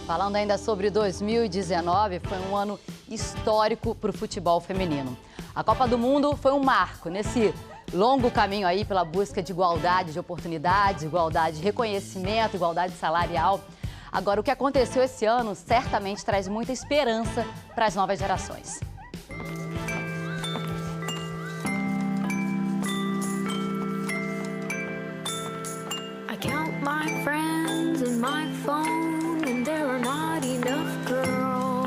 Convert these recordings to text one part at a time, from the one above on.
Falando ainda sobre 2019, foi um ano histórico para o futebol feminino. A Copa do Mundo foi um marco nesse longo caminho aí pela busca de igualdade de oportunidades, igualdade de reconhecimento, igualdade salarial. Agora, o que aconteceu esse ano certamente traz muita esperança para as novas gerações. I count my friends in my phone and there are not enough girls.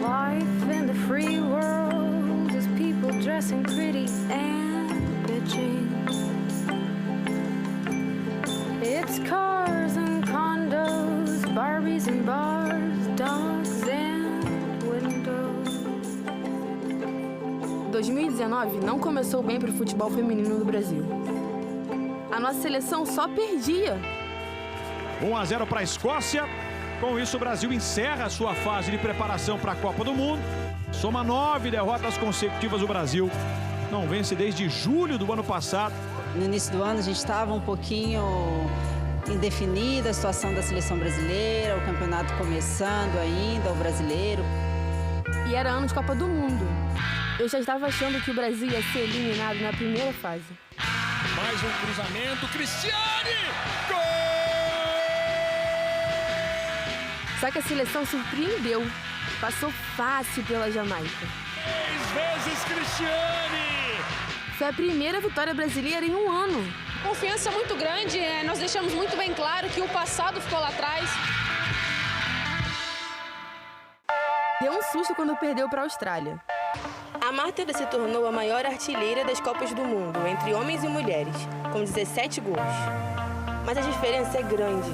Life in the free world is people dressing pretty and bitching. It's cars and condos, Barbies and bars, dogs and windows. 2019 não começou bem para o futebol feminino do Brasil. A nossa seleção só perdia. 1-0 para a Escócia. Com isso, o Brasil encerra a sua fase de preparação para a Copa do Mundo. Soma 9 derrotas consecutivas. O Brasil não vence desde julho do ano passado. No início do ano, a gente estava um pouquinho indefinida a situação da seleção brasileira, o campeonato começando ainda, o brasileiro. E era ano de Copa do Mundo. Eu já estava achando que o Brasil ia ser eliminado na primeira fase. Mais um cruzamento, Cristiane! Gol! Só que a seleção surpreendeu. Passou fácil pela Jamaica. 3 vezes Cristiane! Foi a primeira vitória brasileira em um ano. Confiança muito grande, nós deixamos muito bem claro que o passado ficou lá atrás. Deu um susto quando perdeu para a Austrália. A Marta se tornou a maior artilheira das Copas do Mundo, entre homens e mulheres, com 17 gols. Mas a diferença é grande.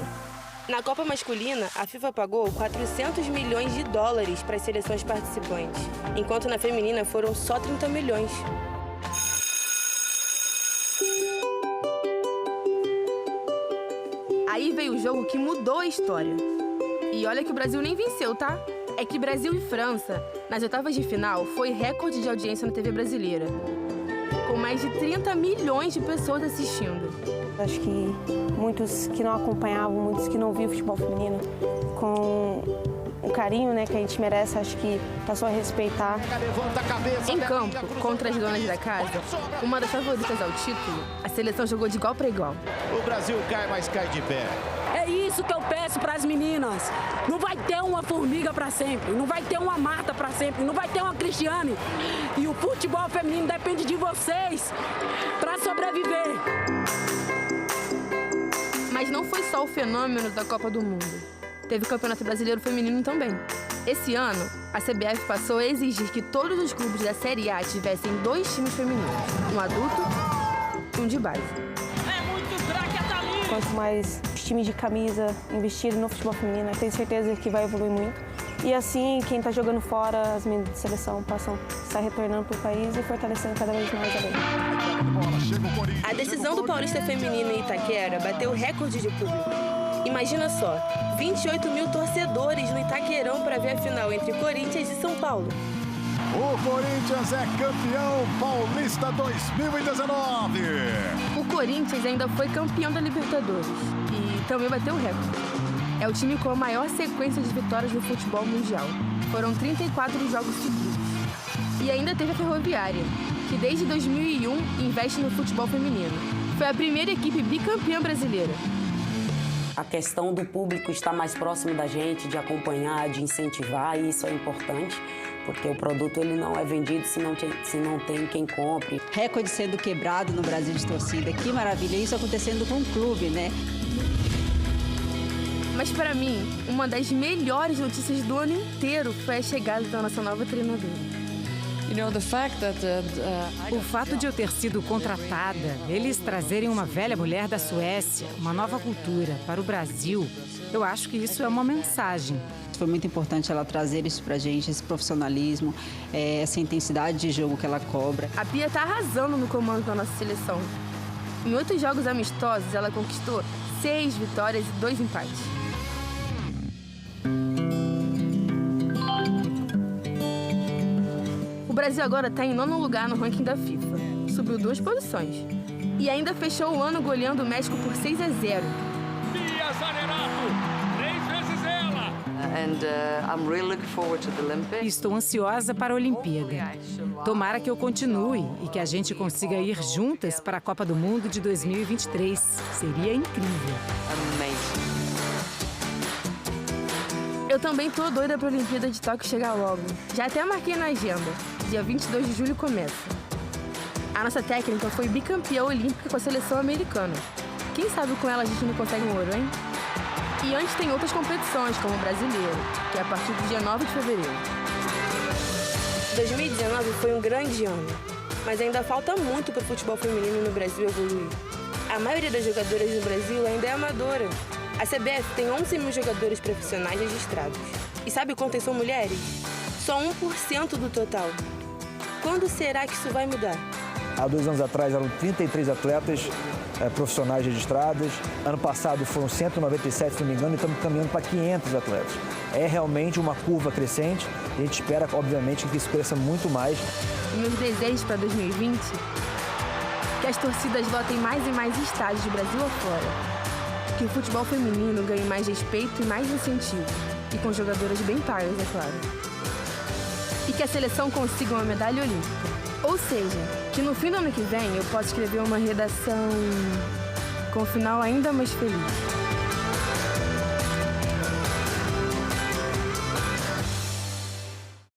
Na Copa masculina, a FIFA pagou 400 milhões de dólares para as seleções participantes, enquanto na feminina foram só 30 milhões. Aí veio o jogo que mudou a história. E olha que o Brasil nem venceu, tá? É que Brasil e França, nas oitavas de final, foi recorde de audiência na TV brasileira. Com mais de 30 milhões de pessoas assistindo. Acho que muitos que não acompanhavam, muitos que não viam futebol feminino, com o carinho, né, que a gente merece, acho que passou a respeitar. Em campo, contra as donas da casa, uma das favoritas ao título, a seleção jogou de igual para igual. O Brasil cai, mas cai de pé. É isso que eu peço para as meninas. Não vai ter uma Formiga para sempre, não vai ter uma Marta para sempre, não vai ter uma Cristiane. E o futebol feminino depende de vocês para sobreviver. Mas não foi só o fenômeno da Copa do Mundo. Teve o Campeonato Brasileiro Feminino também. Esse ano, a CBF passou a exigir que todos os clubes da Série A tivessem 2 times femininos, um adulto e um de base. Quanto mais os times de camisa investirem no futebol feminino, eu tenho certeza que vai evoluir muito. E assim, quem está jogando fora, as meninas de seleção possam estar retornando para o país e fortalecendo cada vez mais a lei. A decisão do Paulista Feminino em Itaquera bateu recorde de público. Imagina só, 28 mil torcedores no Itaquerão para ver a final entre Corinthians e São Paulo. O Corinthians é campeão paulista 2019. O Corinthians ainda foi campeão da Libertadores e também bateu o recorde. É o time com a maior sequência de vitórias no futebol mundial. Foram 34 jogos seguidos. E ainda teve a Ferroviária, que desde 2001 investe no futebol feminino. Foi a primeira equipe bicampeã brasileira. A questão do público estar mais próximo da gente, de acompanhar, de incentivar, e isso é importante, porque o produto ele não é vendido se não tem quem compre. Recorde sendo quebrado no Brasil de torcida, que maravilha, isso acontecendo com o clube, né? Mas para mim, uma das melhores notícias do ano inteiro foi a chegada da nossa nova treinadora. O fato de eu ter sido contratada, eles trazerem uma velha mulher da Suécia, uma nova cultura para o Brasil, eu acho que isso é uma mensagem. Foi muito importante ela trazer isso pra gente, esse profissionalismo, essa intensidade de jogo que ela cobra. A Pia tá arrasando no comando da nossa seleção. Em 8 jogos amistosos, ela conquistou 6 vitórias e 2 empates. O Brasil agora está em 9º lugar no ranking da FIFA. Subiu 2 posições. E ainda fechou o ano goleando o México por 6-0. Zanerato, 3 vezes ela. I'm really looking forward to the Olympics. Estou ansiosa para a Olimpíada. Tomara que eu continue e que a gente consiga ir juntas para a Copa do Mundo de 2023. Seria incrível. Amazing. Eu também tô doida pra Olimpíada de Tóquio chegar logo. Já até marquei na agenda. Dia 22 de julho começa. A nossa técnica foi bicampeã olímpica com a seleção americana. Quem sabe com ela a gente não consegue um ouro, hein? E antes tem outras competições, como o brasileiro, que é a partir do dia 9 de fevereiro. 2019 foi um grande ano, mas ainda falta muito para o futebol feminino no Brasil evoluir. A maioria das jogadoras no Brasil ainda é amadora. A CBF tem 11 mil jogadores profissionais registrados. E sabe quantas são mulheres? Só 1% do total. Quando será que isso vai mudar? Há 2 anos atrás eram 33 atletas profissionais registradas. Ano passado foram 197, se não me engano, e estamos caminhando para 500 atletas. É realmente uma curva crescente e a gente espera, obviamente, que isso cresça muito mais. Meus desejos para 2020? Que as torcidas lotem mais e mais estádios de Brasil afora. Que o futebol feminino ganhe mais respeito e mais incentivo. E com jogadoras bem pagas, é claro. E que a seleção consiga uma medalha olímpica. Ou seja, que no fim do ano que vem eu possa escrever uma redação com um final ainda mais feliz.